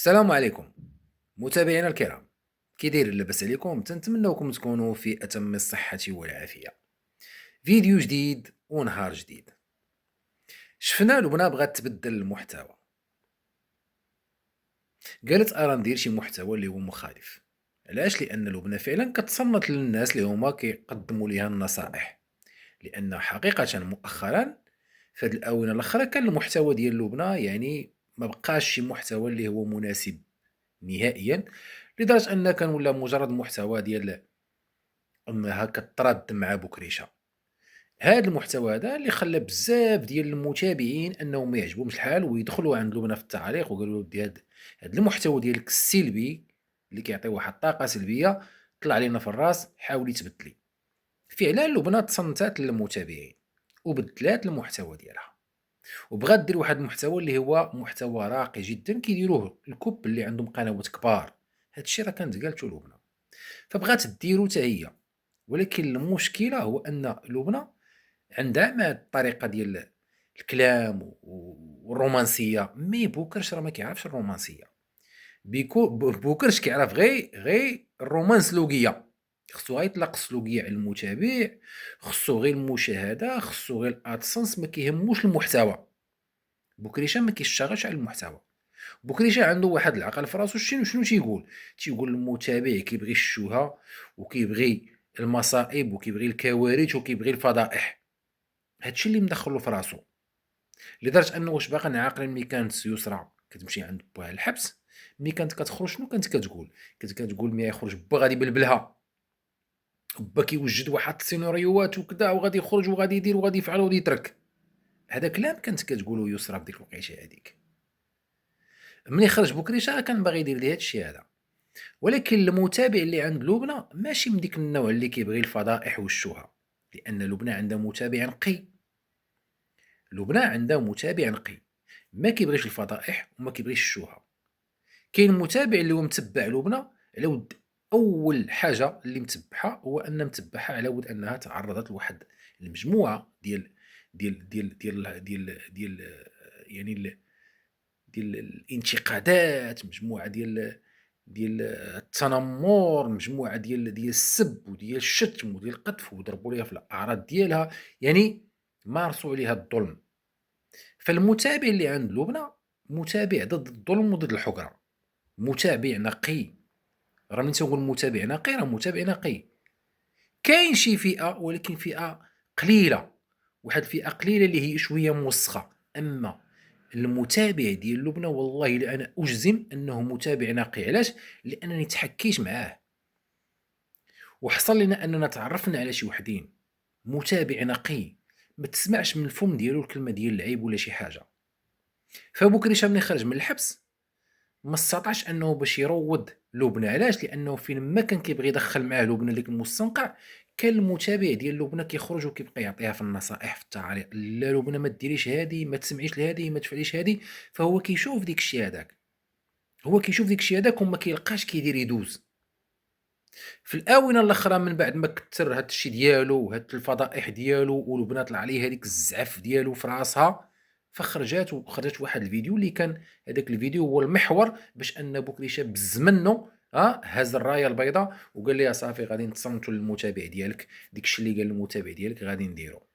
السلام عليكم متابعينا الكرام. كي داير لاباس عليكم؟ تنتمنىوكم تكونوا في اتم الصحه والعافيه. فيديو جديد ونهار جديد. شفنا لبنى بغات تبدل المحتوى، قالت ارا ندير شي محتوى اللي هو مخالف. علاش؟ لان لبنى فعلا كتصنت للناس اللي هما كيقدموا ليها النصائح. لان حقيقه مؤخرا في هذه الاونه الاخرى كان المحتوى ديال لبنى يعني ما بقاش شي محتوى اللي هو مناسب نهائيا، لدرجه ان كان ولا مجرد محتوى ديال انها كطرد مع بكريشه. هذا المحتوى هذا اللي خلى بزاف ديال المتابعين انهم ما يعجبهمش الحال ويدخلوا عند لبنى في التعليق وقالوا له ودي هذا المحتوى ديالك السلبي اللي كيعطي واحد الطاقه سلبيه طلع علينا في الراس، حاولي تبدلي. فعلا لبنى تصنتات للمتابعين وبدلات المحتوى ديالها وبغات دير واحد المحتوى اللي هو محتوى راقي جدا كيديروه الكب اللي عندهم قنوات كبار. هادشي راه كانت قالته لبنى، فبغات ديرو حتى هي. ولكن المشكلة هو أن لبنى عندها مع الطريقة ديال الكلام والرومانسية، مي بوكرش راه ما كيعرفش الرومانسية. بوكرش كيعرف غير الرومانس لوغية، خصو غير يطلق السلوكية على المتابع، خصو غير المشاهدة، خصو غير الادسنس، ما كيهموش المحتوى. بوكريشة ما كيشتغلش على المحتوى. بوكريشة عنده واحد العقل في راسو، شنو تيقول؟ تيقول المتابع كيبغي الشهرة وكيبغي المصائب وكيبغي الكوارث وكيبغي الفضائح. هادشي اللي مدخلو في راسو، لدرجة أنه واش باقا عاقلين ملي كانت يسرى كتمشي عند باها الحبس، ملي كانت كتخرج شنو كانت كتقول؟ كانت كتقول ملي يخرج با غادي يبلبلها، با كيوجد واحد السيناريوهات وكذا وغادي يخرج وغادي يدير وغادي يفعل وغادي يترك. هذا كلام كانت كتقولو يسرى في ديك الوقيته هذيك. ملي خرج بوكريشة كان باغي يدير لي هادشي هذا. ولكن المتابع اللي عند لبنى ماشي من ديك النوع اللي كيبغي الفضائح والشهرة، لأن لبنى عندها متابع نقي. لبنى عندها متابع نقي ما كيبغيش الفضائح وما كيبغيش الشهرة. كاين متابع اللي هو متبع لبنى على ود اول حاجه اللي متبعها هو ان متبعها على ود انها تعرضت لواحد المجموعه ديال يعني ديال الانتقادات، مجموعه ديال التنمر، مجموعه ديال السب وديال الشتم وديال القذف وضربوا ليها في الاعراض ديالها، يعني مارسوا عليها الظلم. فالمتابع اللي عند لبنى متابع ضد الظلم وضد الحقره، متابع نقي. راه ملي تنقول متابع نقي راه متابع نقي. كاين شي فئة ولكن فئة قليلة، واحد الفئة قليلة اللي هي شوية موسخة، أما المتابع ديال لبنى والله إلا أنا أجزم أنه متابع نقي. علاش؟ لأنني تحكيت معاه وحصل لنا أننا تعرفنا على شي وحدين. متابع نقي، ما تسمعش من الفم ديالو الكلمة ديال العيب ولا شي حاجة. فبوكريشة ملي خرج من الحبس ما استطاعش انه باش يروض لبنى. علاش؟ لانه فين ما كان كيبغي يدخل معاه لبنى ديك المستنقع، كان المتابع ديال لبنى كيخرج وكيبقى يعطيها في النصائح في التعاليق، لا لبنى ما ديريش هادي، ما تسمعيش لهادي، ما تفعليش هادي. فهو كيشوف ديك الشيء هذاك، هو كيشوف ديك الشيء هذاك وما كيلقاش كيدير يدوز. في الاونه الاخرى من بعد ما كثر هاد الشيء ديالو وهاد الفضائح ديالو ولبنى طلع عليه هذيك الزعف ديالو في راسها، خرجت واحد الفيديو اللي كان هذاك الفيديو هو المحور باش ان بوكليشة بز منه، هز الرايه البيضاء وقال لي صافي غادي نتصنتوا للمتابع ديالك، ديك الشيء اللي قال المتابع ديالك غادي نديرو.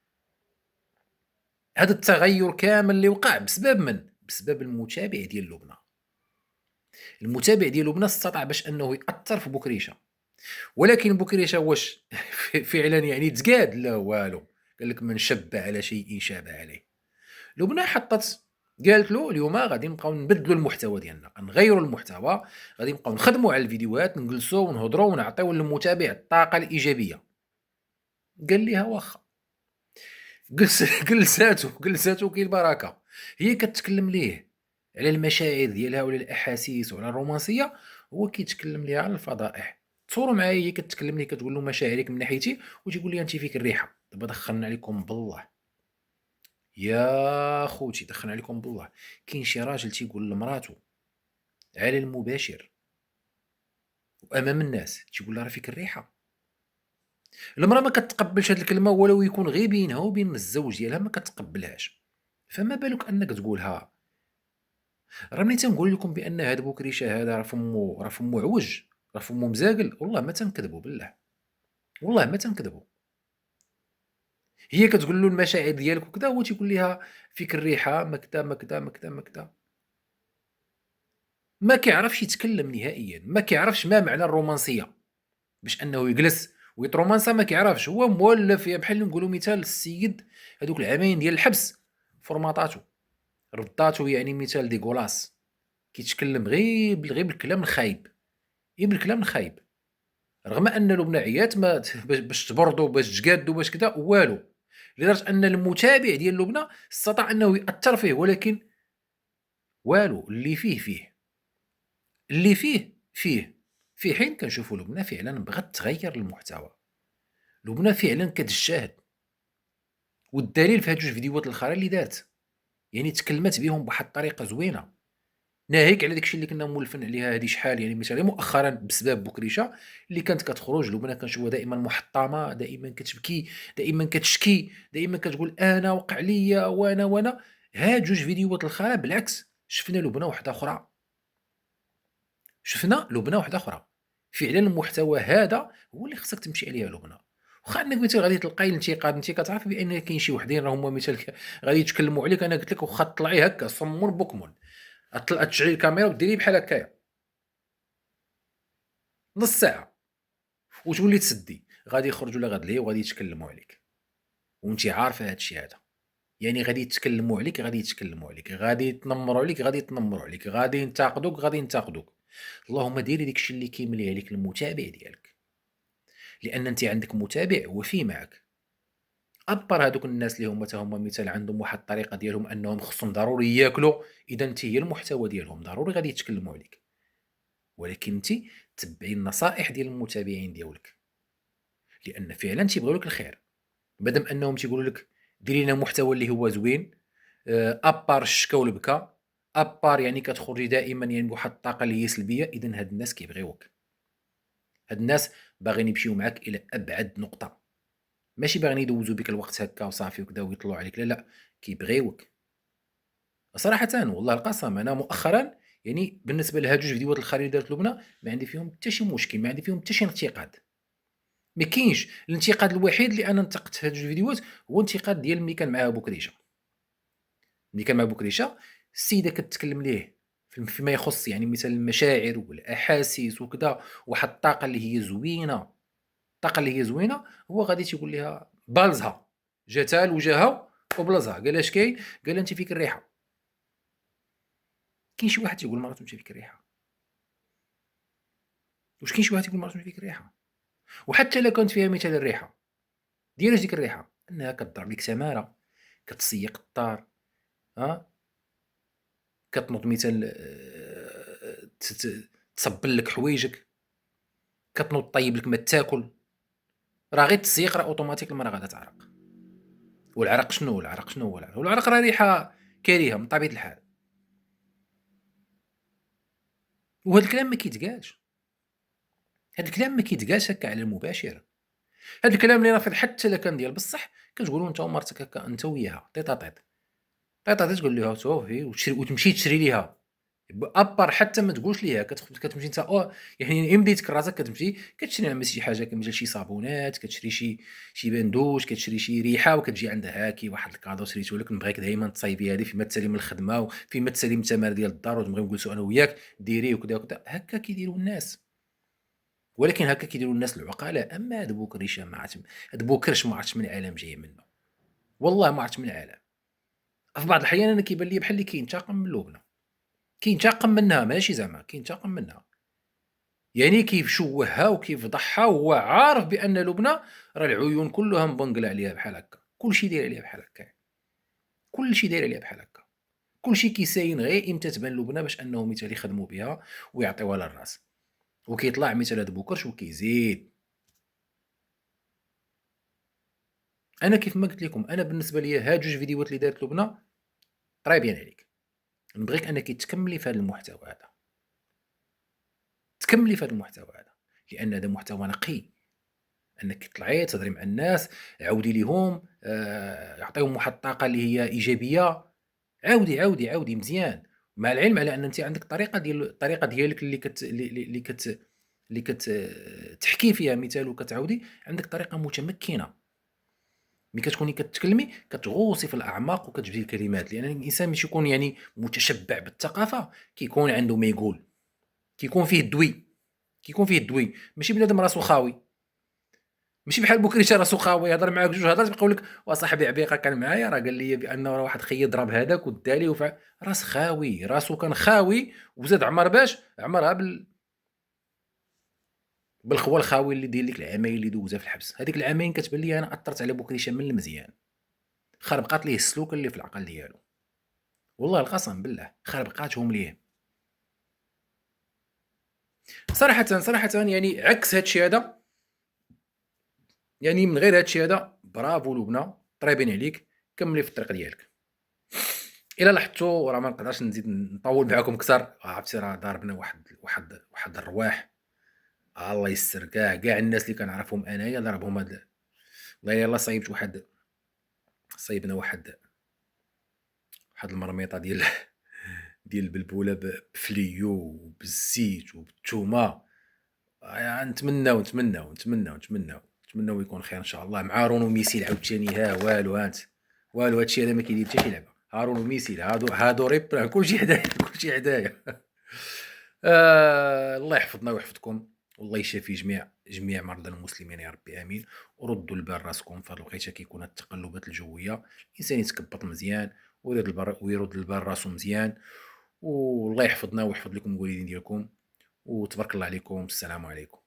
هذا التغير كامل اللي وقع بسبب من؟ بسبب المتابع ديال لبنى. المتابع ديال لبنى استطاع باش انه ياثر في بوكريشه. ولكن بوكريشة واش فعلًا يعني تقاد؟ لا والو، قال لك: "من شَبّ على شيء شاب عليه." لبنى قالت له: "اليوم غادي نبقاو نبدلوا المحتوى ديالنا، غنغيروا المحتوى، غادي نبقاو نخدموا على الفيديوهات، نجلسوا ونهضروا ونعطيو للمتابع الطاقة الإيجابية." قال ليها: "واخا." جلساتو كي البركة، هي كتكلم ليه على المشاعر ديالها وعلى الأحاسيس وعلى الرومانسية، هو كيتكلم ليها على الفضائح. تصوروا معايا هي كتكلم ليه كتقول له مشاعرك من ناحيتي وتيقول ليها أنتِ فيك الريحة، دابا دخّلنا عليكم بالله. يا خوتي دخّلنا عليكم بالله، كاين شي راجل تيقول لمراتو على المباشر وأمام الناس تيقول لها راه فيك الريحة. المرا ما كتقبلش هاد الكلمة ولو يكون غير بينها وبين الزوج ديالها ما كتقبلهاش، فما بالك أنك تقولها راه ملي تنقول لكم بأن هاد بوكريشة هذا راه فمو عوج، راه فمو مزاقل، والله ما تنكذبوا بالله، والله ما تنكذبوا. هي كتقول له المشاعر ديالك وكذا، هو تيقول ليها فيك الريحة ما كذا، ما كذا، ما كذا، ما كذا. ما كيعرفش يتكلم نهائيًا، ما كيعرفش ما معنى الرومانسية، باش أنه يجلس ويترومانسا ما كيعرفش، هو مولف بحال اللي نقولوا مثال السيد هادوك العامين ديال الحبس فورماطاتو، رداتو يعني مثال ديغولاس، كيتكلم غير بالكلام الخايب، غير بالكلام الخايب، رغم أن لبنى عيات ما باش تبردو باش تقادو باش كذا والو، لدرجة أن المتابع ديال لبنى استطاع أنه يأثّر فيه ولكن والو، اللي فيه، فيه، اللي فيه، فيه، في حين كنشوفوا لبنى فعلًا بغات تغيّر المحتوى، لبنى فعلًا كتجتهد، والدليل في هاد جوج فيديوهات الأخرين اللي دارت، يعني تكلمات بهم بواحد الطريقة زوينة، ناهيك على داك الشيء اللي كنا مولفين عليها هذه شحال يعني مثلًا مؤخرًا بسبب بوكريشة اللي كانت كتخرج لبنى كنشوفها دائمًا محطمة، دائمًا كتبكي، دائمًا كتشكي، دائمًا كتقول أنا وقع ليا وأنا، هاد جوج فيديوهات الأخرى بالعكس شفنا لبنى وحدة أخرى. شفنا لبنى واحدة أخرى، فعلًا المحتوى هذا هو اللي خصك تمشي عليه لبنى، واخا أنك مثال غادي تلقاي الانتقاد، أنتِ كتعرفي بأن كاين شي وحدين راه هما مثال غادي يتكلموا عليك، أنا قلت لك واخا طلعي هكا صمٌّ بكمٌ، تشعلي الكاميرا وديري بحال هكايا نُص ساعة وتولي تسدي، غادي يخرجوا لغاد وغادي يتكلموا عليك، وأنتِ عارفة هاد الشي هذا، يعني غادي يتكلموا عليك، غادي يتكلموا عليك، غادي يتنمروا عليك، غادي يتنمروا عليك، غادي ينتقدوك، غادي ينتقدوك، اللهم ديري داك الشي اللي كيملي عليك المتابع ديالك. لأن أنتِ عندِك متابع وفي معاك، أبّر هادوك الناس اللي هُم تا هُم مثال عندهم واحد الطريقة ديالهم أنهم خصهم ضروري ياكلوا، إذا أنتِ هي المحتوى ديالهم، ضروري غادي يتكلموا عليك، ولكن أنتِ تبعي النصائح ديال المتابعين ديالك، لأن فعلًا تيبغيو لك الخير، مادام أنهم تيقولوا لك ديري لنا محتوى اللي هو زوين، أبّر الشكا والبكا، أبّر يعني كتخرجي دائمًا يعني بواحد الطاقة اللي هي سلبية، إذا هاد الناس كيبغيوك، هاد الناس باغيين يمشيو معاك إلى أبعد نقطة. ماشي باغيين يدوزوا بك الوقت هكا وصافي وكذا ويطلعوا عليك، لا، لأ، كيبغيوك. صراحةً والله القسم أنا مؤخرًا يعني بالنسبة لهاد جوج فيديوهات الأخرين اللي دارت لبنى، ما عندي فيهم حتى شي مشكل، ما عندي فيهم حتى شي انتقاد، ما كاينش. الانتقاد الوحيد اللي أنا انتقدت هاد جوج فيديوهات هو انتقاد ديال ملي كان معاها بوكريشة، ملي كان مع بوكريشة السيدة كتكلم ليه فيما يخص يعني مثلًا المشاعر والأحاسيس وكذا، واحد الطاقة اللي هي زوينة. الطاقة اللي هي زوينة، هو غادي تيقول ليها بالزها، جاتها لوجهها وبلزها، قال لها اش كاين؟ قال لها أنتِ فيك الريحة، كاين شي واحد تيقول لمراتو أنتِ فيك الريحة؟ واش كاين شي واحد تيقول لمراتو أنتِ فيك الريحة؟ وحتى إلا كانت فيها مثال الريحة، ديال اش ديك الريحة؟ أنها كضرب ليك تمارة، كتسيق الدار، كتنوض مثال تصبّن لك حوايجك، كتنوض طيب لك ما تاكل، راه غير التسييق راه أوتوماتيك المرا غادا تعرق، والعرق شنو هو العرق؟ شنو هو العرق؟ والعرق راه ريحة كريهة من طبيعة الحال، وهاد الكلام ما كيتقالش. هاد الكلام ما كيتقالش هكا على المباشر، هاد الكلام اللي رافض حتى إلا كان ديال بصح كتقولو أنت ومرتك هكا أنت وياها تيت ا تيت، تيت ا تيت تقول ليها صافي وتمشي تشري ليها أبار حتى ما تقولش ليها كتمشي أنت يعني إمضي ديك راسك كتمشي كتشري لها شي حاجة مثل شي صابونات، كتشري شي باندوش، كتشري شي ريحة وكتجي عندها هاكي واحد الكادو شريته لك نبغيك دايمًا تصايبي هذه فيما تسالي من الخدمة وفيما تسالي من التمار ديال الدار ونبغيو نجلسو أنا وياك ديريه وكذا وكذا، هكا كيديروا الناس. ولكن هكا كيديروا الناس العقلاء، أما هاد بوكريشة ما عرفت هاد بوكرش ما عرفتش من عالم جاي منه، والله ما عرفتش من عالم، في بعض الأحيان أنا كيبان ليا بحال اللي كينتقم من لبنى، كينتقم منها ماشي زعما كينتقم منها، يعني كيشوّهها وكيفضحها وهو عارف بأن لبنى راه العيون كلها مبنقلة عليها بحال هكا، كلشي داير عليها بحال هكايا، كلشي داير عليها بحال هكا، كلشي كيساين غير إمتى تبان لبنى باش أنه مثال يخدموا بها ويعطيوها لها الراس، وكيطلع مثال هاد بوكرش وكيزيد. أنا كيف ما قلت لكم أنا بالنسبة ليا هاد جوج فيديوهات اللي دارت لبنى طري بيان عليك، نبغيك أنك تكمّلي في هذا المحتوى هذا، تكمّلي في هذا المحتوى هذا، لأن هذا محتوى نقي، أنك تطلعي تهضري مع الناس، عاودي ليهم عطيهم واحد الطاقة اللي هي إيجابية، عاودي، عاودي، عاودي مزيان، مع العلم على أن أنتِ عندِك الطريقة ديالِك اللي تحكي فيها مثال وكتعاودي، عندِك طريقة متمكنة. ملي كتكوني كتكلمي كتغوصي في الأعماق وكتجبدي الكلمات، لأن الإنسان باش يكون يعني متشبع بالثقافة كيكون عنده ما يقول، كيكون فيه الدوي، كيكون فيه الدوي، ماشي بنادم راسو خاوي، ماشي بحال بوكريشة راسو خاوي يهضر معاك جوج هضرات يبقى يقول لك وصاحبي عبيقة كان معايا راه قال لي بأنه راه واحد خيي ضرب هذاك ودالي راس خاوي، راسو كان خاوي وزاد عمر باش عمرها بالخوا الخاوي اللي داير ليك العامين اللي دوزها في الحبس، هذيك العامين كتبان لي أنا أثرت على بوكريشة من المزيان، خربقات ليه السلوك اللي في العقل ديالو. والله القسم بالله خربقاتهم ليه. صراحةً يعني عكس هاد الشي هذا، يعني من غير هاد الشي هذا برافو لبنى، طريبين عليك، كمّلي في الطريق ديالك. إلا لاحظتوا راه ما نقدرش نزيد نطوّل معاكم كتر، عرفتي راه ضاربنا واحد الرواح، الله يستر كاع الناس اللي كنعرفهم أنايا ضربهم والله يلاه صايبنا واحد المرميطة ديال ديال البلبولة بفليو وبالزيت وبالتومة. نتمناو يكون خير إن شاء الله، مع هارون وميسيل عاوتاني ها والو ها أنت، والو هاد الشي هذا ما كيدير حتى شي لعبة، هارون وميسيل هادو ريب راه كلشي حدايا كلشي حدايا. الله يحفظنا ويحفظكم، والله يشافي جميع مرضى المسلمين يا ربي آمين، وردوا لبال راسكم في هاد الوقيتة كيكون هاد التقلبات الجوية، الإنسان يتكبّط مزيان ويرد لبال راسو مزيان، والله يحفظنا ويحفظ لكم الوالدين ديالكم، وتبارك الله عليكم، السلام عليكم.